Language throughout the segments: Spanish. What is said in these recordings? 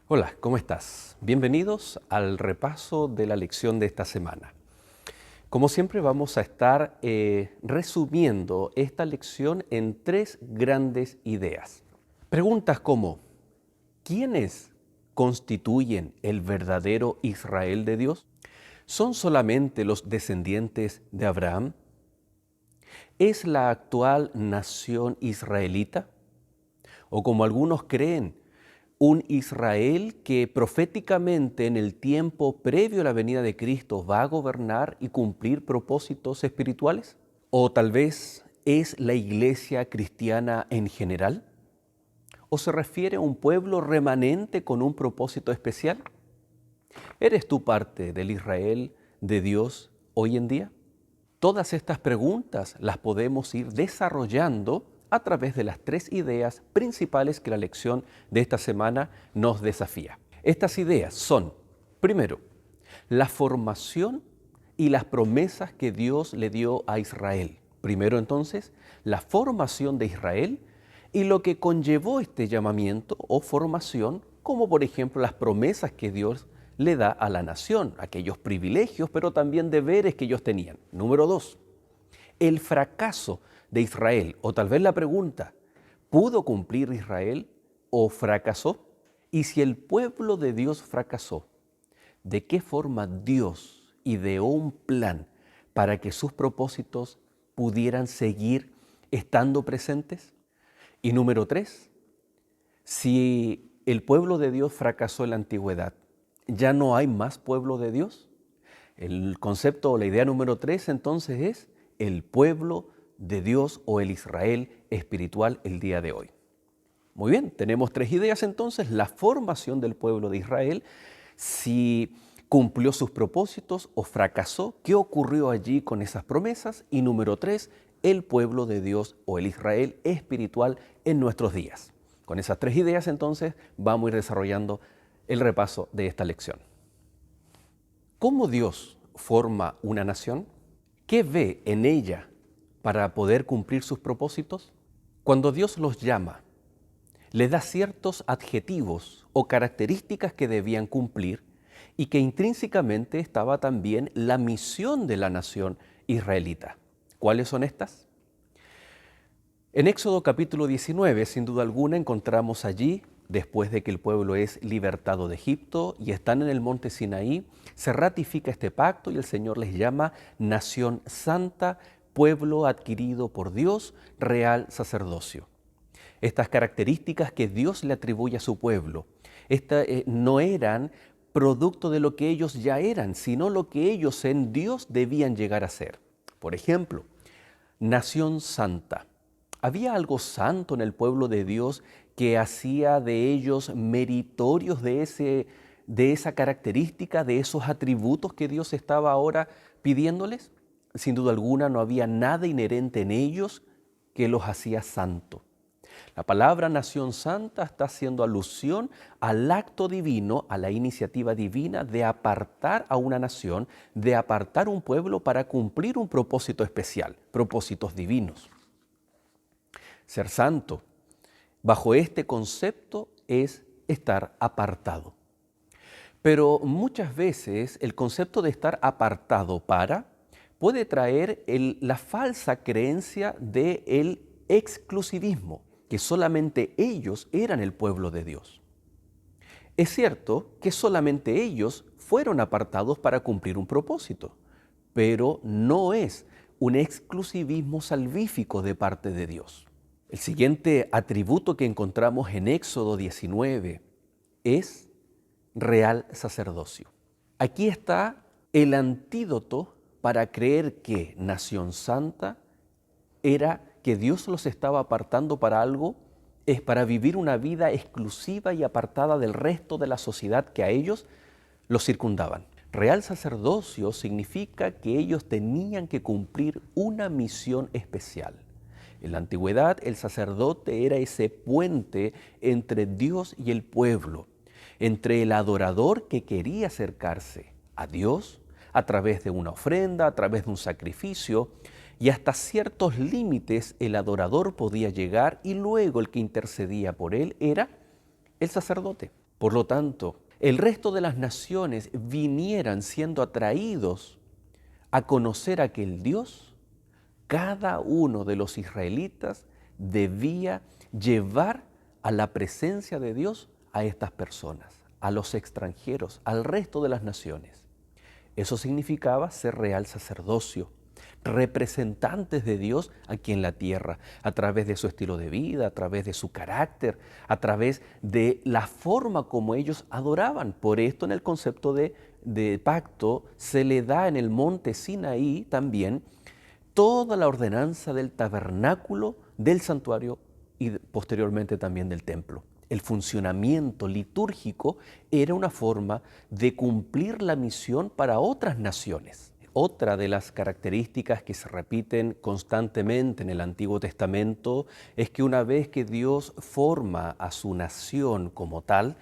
Hola, ¿cómo estás? Bienvenidos al repaso de la lección de esta semana. Como siempre vamos a estar resumiendo esta lección en tres grandes ideas. Preguntas como, ¿quiénes constituyen el verdadero Israel de Dios? ¿Son solamente los descendientes de Abraham? ¿Es la actual nación israelita? O como algunos creen, un Israel que proféticamente en el tiempo previo a la venida de Cristo va a gobernar y cumplir propósitos espirituales? ¿O tal vez es la iglesia cristiana en general? ¿O se refiere a un pueblo remanente con un propósito especial? ¿Eres tú parte del Israel de Dios hoy en día? Todas estas preguntas las podemos ir desarrollando a través de las tres ideas principales que la lección de esta semana nos desafía. Estas ideas son, primero, la formación y las promesas que Dios le dio a Israel. Primero entonces, la formación de Israel y lo que conllevó este llamamiento o formación, como por ejemplo las promesas que Dios le da a la nación, aquellos privilegios, pero también deberes que ellos tenían. Número dos, el fracaso de Israel, o tal vez la pregunta, ¿pudo cumplir Israel o fracasó? Y si el pueblo de Dios fracasó, ¿de qué forma Dios ideó un plan para que sus propósitos pudieran seguir estando presentes? Y número tres, si el pueblo de Dios fracasó en la antigüedad, ¿ya no hay más pueblo de Dios? El concepto o la idea número tres entonces es el pueblo de Dios o el Israel espiritual el día de hoy. Muy bien, tenemos tres ideas entonces, la formación del pueblo de Israel, si cumplió sus propósitos o fracasó, qué ocurrió allí con esas promesas, y número tres, el pueblo de Dios o el Israel espiritual en nuestros días. Con esas tres ideas entonces vamos a ir desarrollando el repaso de esta lección. ¿Cómo Dios forma una nación? ¿Qué ve en ella para poder cumplir sus propósitos? Cuando Dios los llama, les da ciertos adjetivos o características que debían cumplir y que intrínsecamente estaba también la misión de la nación israelita. ¿Cuáles son estas? En Éxodo capítulo 19, sin duda alguna, encontramos allí, después de que el pueblo es libertado de Egipto y están en el monte Sinaí, se ratifica este pacto y el Señor les llama nación santa, pueblo adquirido por Dios, real sacerdocio. Estas características que Dios le atribuye a su pueblo, no eran producto de lo que ellos ya eran, sino lo que ellos en Dios debían llegar a ser. Por ejemplo, nación santa. ¿Había algo santo en el pueblo de Dios que hacía de ellos meritorios de esa característica, de esos atributos que Dios estaba ahora pidiéndoles? Sin duda alguna no había nada inherente en ellos que los hacía santo. La palabra nación santa está haciendo alusión al acto divino, a la iniciativa divina de apartar a una nación, de apartar un pueblo para cumplir un propósito especial, propósitos divinos. Ser santo, bajo este concepto, es estar apartado. Pero muchas veces el concepto de estar apartado puede traer la falsa creencia del exclusivismo, que solamente ellos eran el pueblo de Dios. Es cierto que solamente ellos fueron apartados para cumplir un propósito, pero no es un exclusivismo salvífico de parte de Dios. El siguiente atributo que encontramos en Éxodo 19 es real sacerdocio. Aquí está el antídoto para creer que nación santa era que Dios los estaba apartando para algo, es para vivir una vida exclusiva y apartada del resto de la sociedad que a ellos los circundaban. Real sacerdocio significa que ellos tenían que cumplir una misión especial. En la antigüedad, el sacerdote era ese puente entre Dios y el pueblo, entre el adorador que quería acercarse a Dios a través de una ofrenda, a través de un sacrificio, y hasta ciertos límites el adorador podía llegar y luego el que intercedía por él era el sacerdote. Por lo tanto, el resto de las naciones vinieran siendo atraídos a conocer a aquel Dios. Cada uno de los israelitas debía llevar a la presencia de Dios a estas personas, a los extranjeros, al resto de las naciones. Eso significaba ser real sacerdocio, representantes de Dios aquí en la tierra, a través de su estilo de vida, a través de su carácter, a través de la forma como ellos adoraban. Por esto en el concepto de pacto se le da en el monte Sinaí también toda la ordenanza del tabernáculo, del santuario y posteriormente también del templo. El funcionamiento litúrgico era una forma de cumplir la misión para otras naciones. Otra de las características que se repiten constantemente en el Antiguo Testamento es que una vez que Dios forma a su nación como tal,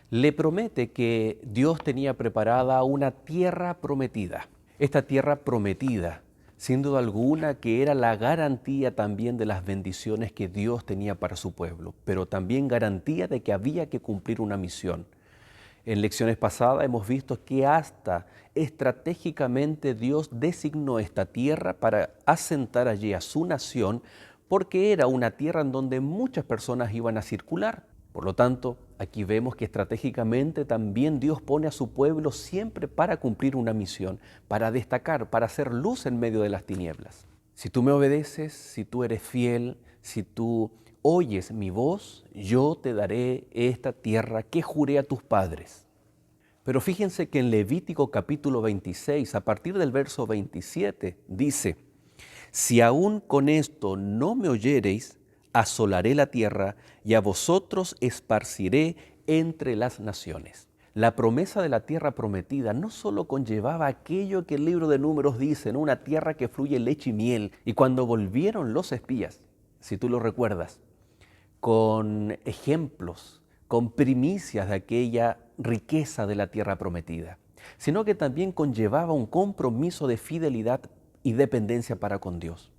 le promete que Dios tenía preparada una tierra prometida. Esta tierra prometida, sin duda alguna, que era la garantía también de las bendiciones que Dios tenía para su pueblo, pero también garantía de que había que cumplir una misión. En lecciones pasadas hemos visto que hasta estratégicamente Dios designó esta tierra para asentar allí a su nación, porque era una tierra en donde muchas personas iban a circular. Por lo tanto, aquí vemos que estratégicamente también Dios pone a su pueblo siempre para cumplir una misión, para destacar, para hacer luz en medio de las tinieblas. Si tú me obedeces, si tú eres fiel, si tú oyes mi voz, yo te daré esta tierra que juré a tus padres. Pero fíjense que en Levítico capítulo 26, a partir del verso 27, dice: si aún con esto no me oyereis, asolaré la tierra y a vosotros esparciré entre las naciones. La promesa de la tierra prometida no solo conllevaba aquello que el libro de Números dice, ¿no? Una tierra que fluye leche y miel. Y cuando volvieron los espías, si tú lo recuerdas, con ejemplos, con primicias de aquella riqueza de la tierra prometida, sino que también conllevaba un compromiso de fidelidad y dependencia para con Dios.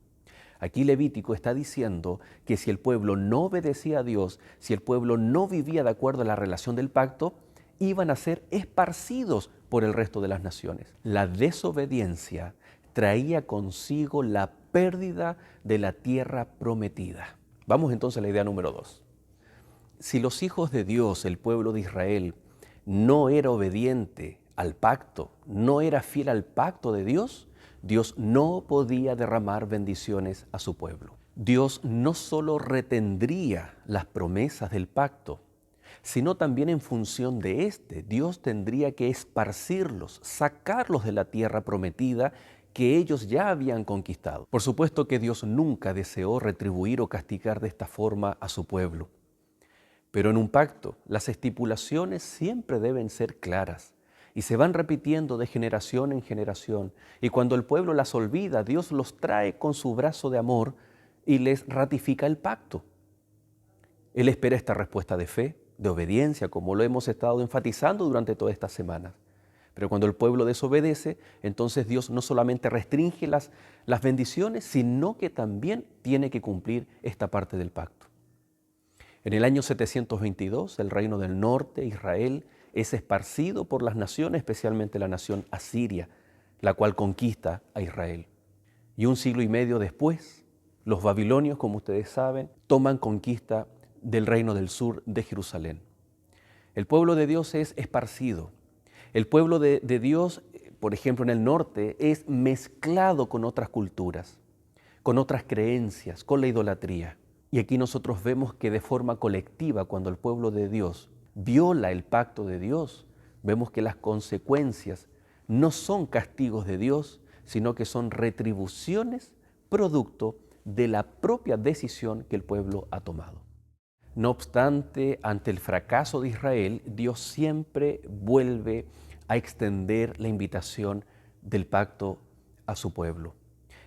Aquí Levítico está diciendo que si el pueblo no obedecía a Dios, si el pueblo no vivía de acuerdo a la relación del pacto, iban a ser esparcidos por el resto de las naciones. La desobediencia traía consigo la pérdida de la tierra prometida. Vamos entonces a la idea número 2. Si los hijos de Dios, el pueblo de Israel, no era obediente al pacto, no era fiel al pacto de Dios, Dios no podía derramar bendiciones a su pueblo. Dios no solo retendría las promesas del pacto, sino también en función de este, Dios tendría que esparcirlos, sacarlos de la tierra prometida que ellos ya habían conquistado. Por supuesto que Dios nunca deseó retribuir o castigar de esta forma a su pueblo. Pero en un pacto, las estipulaciones siempre deben ser claras y se van repitiendo de generación en generación. Y cuando el pueblo las olvida, Dios los trae con su brazo de amor y les ratifica el pacto. Él espera esta respuesta de fe, de obediencia, como lo hemos estado enfatizando durante todas estas semanas. Pero cuando el pueblo desobedece, entonces Dios no solamente restringe las bendiciones, sino que también tiene que cumplir esta parte del pacto. En el año 722, el reino del norte, Israel, es esparcido por las naciones, especialmente la nación asiria, la cual conquista a Israel. Y un siglo y medio después, los babilonios, como ustedes saben, toman conquista del reino del sur de Jerusalén. El pueblo de Dios es esparcido. El pueblo de Dios, por ejemplo, en el norte, es mezclado con otras culturas, con otras creencias, con la idolatría. Y aquí nosotros vemos que de forma colectiva, cuando el pueblo de Dios viola el pacto de Dios, vemos que las consecuencias no son castigos de Dios, sino que son retribuciones producto de la propia decisión que el pueblo ha tomado. No obstante, ante el fracaso de Israel, Dios siempre vuelve a extender la invitación del pacto a su pueblo.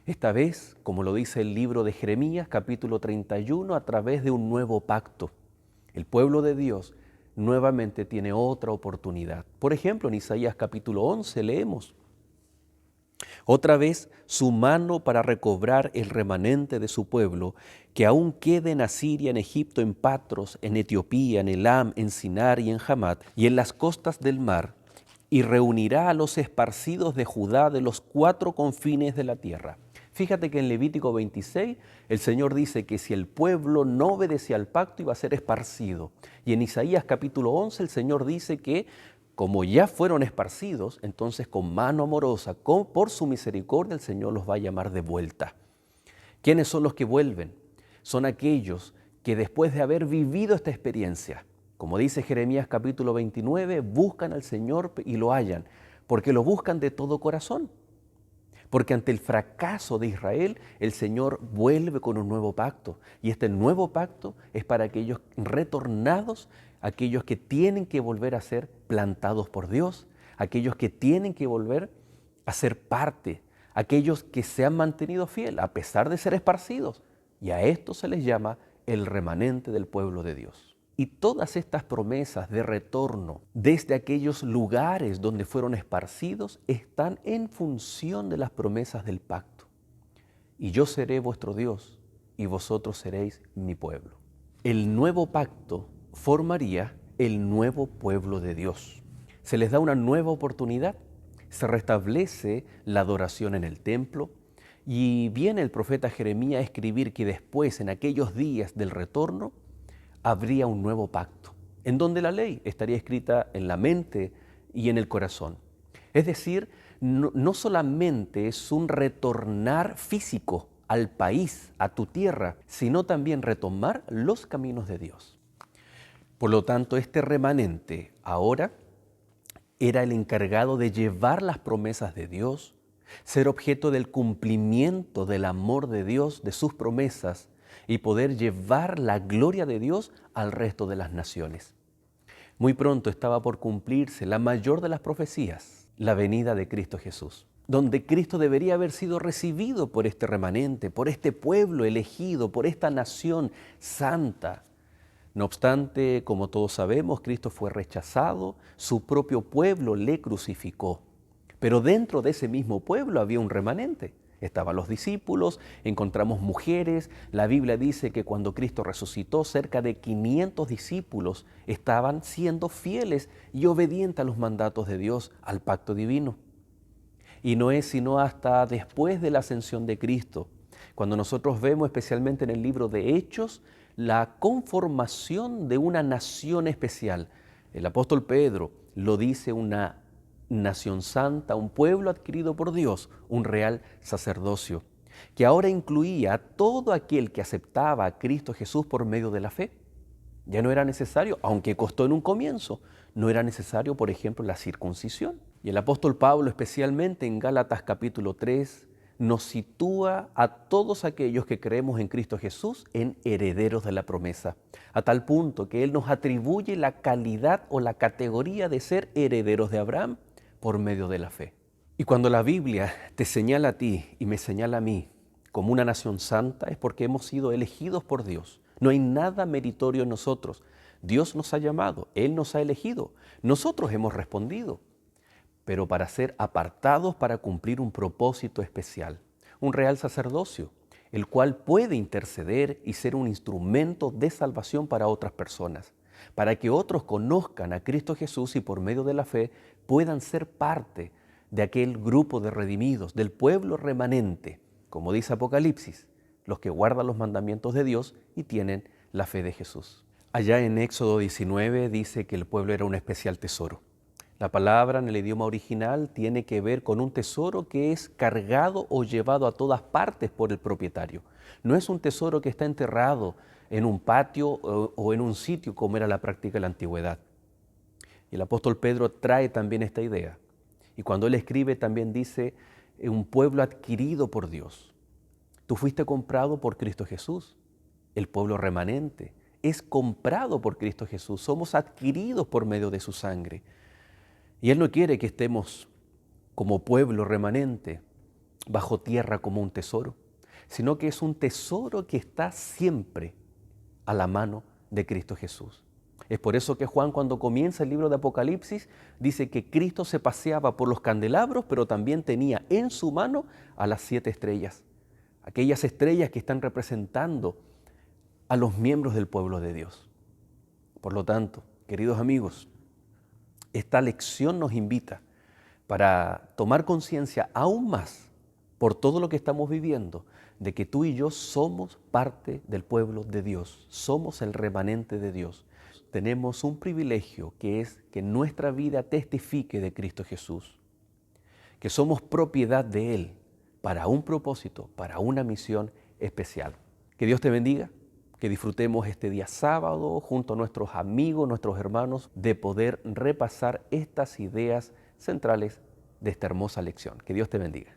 Esta vez, como lo dice el libro de Jeremías, capítulo 31, a través de un nuevo pacto. El pueblo de Dios nuevamente tiene otra oportunidad. Por ejemplo, en Isaías capítulo 11 leemos: Otra vez su mano para recobrar el remanente de su pueblo, que aún quede en Asiria, en Egipto, en Patros, en Etiopía, en Elam, en Sinar y en Hamat, y en las costas del mar, y reunirá a los esparcidos de Judá de los 4 confines de la tierra. Fíjate que en Levítico 26 el Señor dice que si el pueblo no obedecía al pacto iba a ser esparcido. Y en Isaías capítulo 11 el Señor dice que como ya fueron esparcidos, entonces con mano amorosa, por su misericordia, el Señor los va a llamar de vuelta. ¿Quiénes son los que vuelven? Son aquellos que después de haber vivido esta experiencia, como dice Jeremías capítulo 29, buscan al Señor y lo hallan, porque lo buscan de todo corazón. Porque ante el fracaso de Israel, el Señor vuelve con un nuevo pacto. Y este nuevo pacto es para aquellos retornados, aquellos que tienen que volver a ser plantados por Dios, aquellos que tienen que volver a ser parte, aquellos que se han mantenido fieles a pesar de ser esparcidos. Y a esto se les llama el remanente del pueblo de Dios. Y todas estas promesas de retorno desde aquellos lugares donde fueron esparcidos están en función de las promesas del pacto. Y yo seré vuestro Dios y vosotros seréis mi pueblo. El nuevo pacto formaría el nuevo pueblo de Dios. Se les da una nueva oportunidad, se restablece la adoración en el templo y viene el profeta Jeremías a escribir que después, en aquellos días del retorno, habría un nuevo pacto, en donde la ley estaría escrita en la mente y en el corazón. Es decir, no solamente es un retornar físico al país, a tu tierra, sino también retomar los caminos de Dios. Por lo tanto, este remanente ahora era el encargado de llevar las promesas de Dios, ser objeto del cumplimiento del amor de Dios, de sus promesas, y poder llevar la gloria de Dios al resto de las naciones. Muy pronto estaba por cumplirse la mayor de las profecías, la venida de Cristo Jesús, donde Cristo debería haber sido recibido por este remanente, por este pueblo elegido, por esta nación santa. No obstante, como todos sabemos, Cristo fue rechazado, su propio pueblo le crucificó. Pero dentro de ese mismo pueblo había un remanente. Estaban los discípulos, encontramos mujeres. La Biblia dice que cuando Cristo resucitó, cerca de 500 discípulos estaban siendo fieles y obedientes a los mandatos de Dios, al pacto divino. Y no es sino hasta después de la ascensión de Cristo, cuando nosotros vemos especialmente en el libro de Hechos, la conformación de una nación especial. El apóstol Pedro lo dice, una nación santa, un pueblo adquirido por Dios, un real sacerdocio, que ahora incluía a todo aquel que aceptaba a Cristo Jesús por medio de la fe. Ya no era necesario, aunque costó en un comienzo, no era necesario, por ejemplo, la circuncisión. Y el apóstol Pablo, especialmente en Gálatas capítulo 3, nos sitúa a todos aquellos que creemos en Cristo Jesús en herederos de la promesa, a tal punto que Él nos atribuye la calidad o la categoría de ser herederos de Abraham por medio de la fe. Y cuando la Biblia te señala a ti y me señala a mí como una nación santa, es porque hemos sido elegidos por Dios. No hay nada meritorio en nosotros. Dios nos ha llamado, Él nos ha elegido, nosotros hemos respondido, pero para ser apartados para cumplir un propósito especial, un real sacerdocio, el cual puede interceder y ser un instrumento de salvación para otras personas, para que otros conozcan a Cristo Jesús y por medio de la fe puedan ser parte de aquel grupo de redimidos, del pueblo remanente, como dice Apocalipsis, los que guardan los mandamientos de Dios y tienen la fe de Jesús. Allá en Éxodo 19 dice que el pueblo era un especial tesoro. La palabra en el idioma original tiene que ver con un tesoro que es cargado o llevado a todas partes por el propietario. No es un tesoro que está enterrado en un patio o en un sitio como era la práctica de la antigüedad. Y el apóstol Pedro trae también esta idea. Y cuando él escribe también dice, un pueblo adquirido por Dios. Tú fuiste comprado por Cristo Jesús. El pueblo remanente es comprado por Cristo Jesús. Somos adquiridos por medio de su sangre. Y Él no quiere que estemos como pueblo remanente bajo tierra como un tesoro, sino que es un tesoro que está siempre a la mano de Cristo Jesús. Es por eso que Juan, cuando comienza el libro de Apocalipsis, dice que Cristo se paseaba por los candelabros, pero también tenía en su mano a las 7 estrellas. Aquellas estrellas que están representando a los miembros del pueblo de Dios. Por lo tanto, queridos amigos, esta lección nos invita para tomar conciencia aún más por todo lo que estamos viviendo, de que tú y yo somos parte del pueblo de Dios, somos el remanente de Dios. Tenemos un privilegio que es que nuestra vida testifique de Cristo Jesús, que somos propiedad de Él para un propósito, para una misión especial. Que Dios te bendiga, que disfrutemos este día sábado junto a nuestros amigos, nuestros hermanos, de poder repasar estas ideas centrales de esta hermosa lección. Que Dios te bendiga.